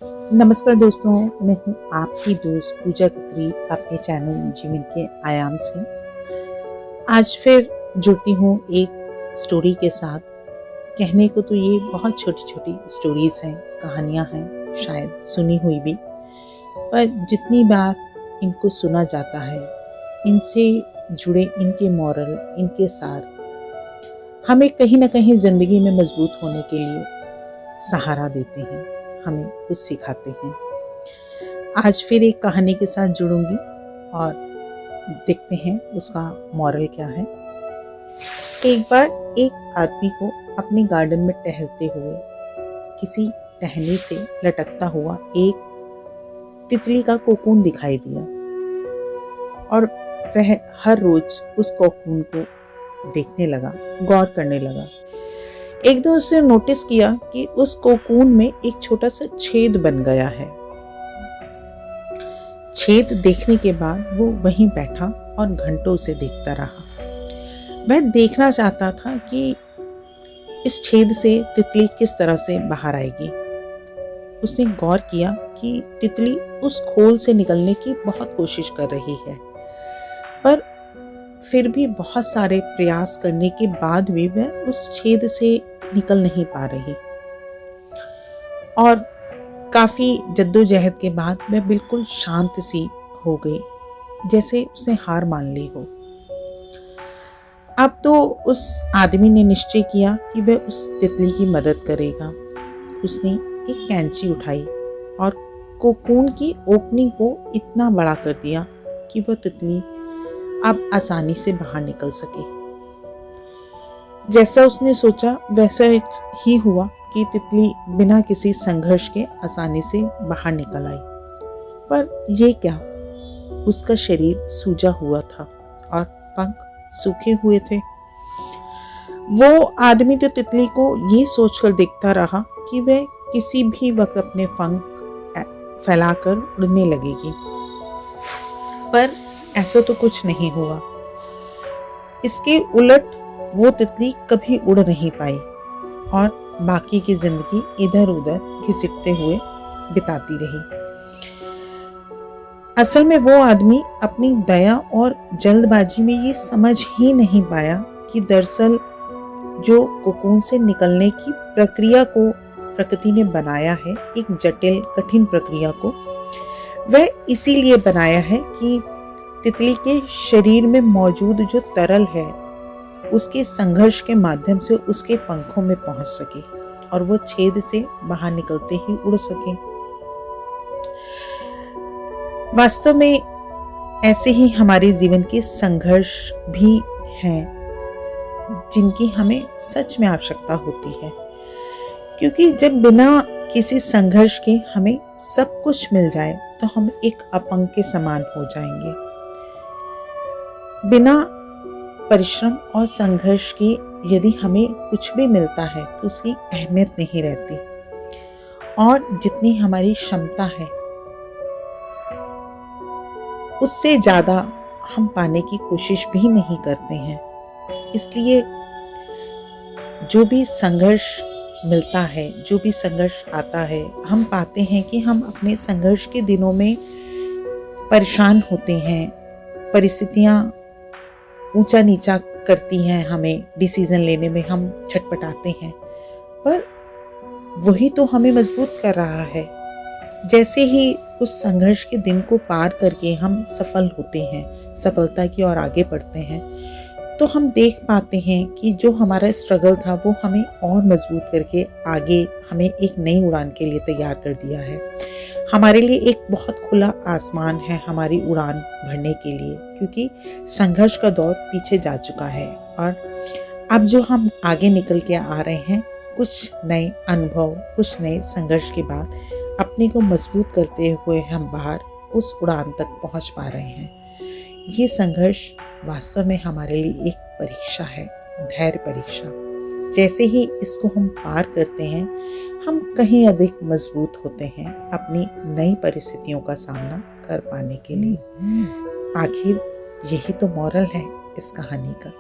नमस्कार दोस्तों, मैं हूँ आपकी दोस्त पूजा खत्री अपने चैनल जीवन के आयाम से। आज फिर जुड़ती हूँ एक स्टोरी के साथ। कहने को तो ये बहुत छोटी छोटी स्टोरीज हैं, कहानियाँ हैं, शायद सुनी हुई भी, पर जितनी बार इनको सुना जाता है, इनसे जुड़े इनके मॉरल, इनके सार हमें कहीं ना कहीं ज़िंदगी में मजबूत होने के लिए सहारा देते हैं, हमें कुछ सिखाते हैं। आज फिर एक कहानी के साथ जुड़ूंगी और देखते हैं उसका मॉरल क्या है। एक बार एक आदमी को अपने गार्डन में टहलते हुए किसी टहनी से लटकता हुआ एक तितली का कोकून दिखाई दिया और वह हर रोज उस कोकून को देखने लगा, गौर करने लगा। एक दिन उसने नोटिस किया कि उस कोकून में एक छोटा सा छेद बन गया है। छेद देखने के बाद वो वहीं बैठा और घंटों उसे देखता रहा। वह देखना चाहता था कि इस छेद से तितली किस तरह से बाहर आएगी। उसने गौर किया कि तितली उस खोल से निकलने की बहुत कोशिश कर रही है, पर फिर भी बहुत सारे प्रयास करने के बाद भी वह उस छेद से निकल नहीं पा रही और काफी जद्दोजहद के बाद वह बिल्कुल शांत सी हो गई, जैसे उसने हार मान ली हो। अब तो उस आदमी ने निश्चय किया कि वह उस तितली की मदद करेगा। उसने एक कैंची उठाई और कोकून की ओपनिंग को इतना बड़ा कर दिया कि वह तितली अब आसानी से बाहर निकल सके। जैसा उसने सोचा वैसा ही हुआ कि तितली बिना किसी संघर्ष के आसानी से बाहर निकल आई। पर यह क्या, उसका शरीर सूजा हुआ था और पंख सूखे हुए थे। वो आदमी तो तितली को ये सोचकर देखता रहा कि वह किसी भी वक्त अपने पंख फैलाकर उड़ने लगेगी, पर ऐसा तो कुछ नहीं हुआ। इसके उलट वो तितली कभी उड़ नहीं पाई और बाकी की जिंदगी इधर उधर घिसटते हुए बिताती रही। असल में वो आदमी अपनी दया और जल्दबाजी में ये समझ ही नहीं पाया कि दरअसल जो कोकून से निकलने की प्रक्रिया को प्रकृति ने बनाया है, एक जटिल कठिन प्रक्रिया को, वह इसीलिए बनाया है कि तितली के शरीर में मौजूद जो तरल है उसके संघर्ष के माध्यम से उसके पंखों में पहुंच सके और वो छेद से बाहर निकलते ही उड़ सके। वास्तव में ऐसे ही हमारे जीवन के संघर्ष भी हैं जिनकी हमें सच में आवश्यकता होती है, क्योंकि जब बिना किसी संघर्ष के हमें सब कुछ मिल जाए तो हम एक अपंग के समान हो जाएंगे। बिना परिश्रम और संघर्ष की यदि हमें कुछ भी मिलता है तो उसकी अहमियत नहीं रहती और जितनी हमारी क्षमता है उससे ज़्यादा हम पाने की कोशिश भी नहीं करते हैं। इसलिए जो भी संघर्ष मिलता है, जो भी संघर्ष आता है, हम पाते हैं कि हम अपने संघर्ष के दिनों में परेशान होते हैं, परिस्थितियाँ ऊंचा नीचा करती हैं, हमें डिसीजन लेने में हम छटपटाते हैं, पर वही तो हमें मजबूत कर रहा है। जैसे ही उस संघर्ष के दिन को पार करके हम सफल होते हैं, सफलता की ओर आगे बढ़ते हैं, तो हम देख पाते हैं कि जो हमारा स्ट्रगल था वो हमें और मजबूत करके आगे हमें एक नई उड़ान के लिए तैयार कर दिया है। हमारे लिए एक बहुत खुला आसमान है हमारी उड़ान भरने के लिए, क्योंकि संघर्ष का दौर पीछे जा चुका है और अब जो हम आगे निकल के आ रहे हैं, कुछ नए अनुभव, कुछ नए संघर्ष के बाद अपने को मजबूत करते हुए हम बाहर उस उड़ान तक पहुंच पा रहे हैं। ये संघर्ष वास्तव में हमारे लिए एक परीक्षा है, धैर्य परीक्षा। जैसे ही इसको हम पार करते हैं, हम कहीं अधिक मजबूत होते हैं अपनी नई परिस्थितियों का सामना कर पाने के लिए। आखिर यही तो मॉरल है इस कहानी का।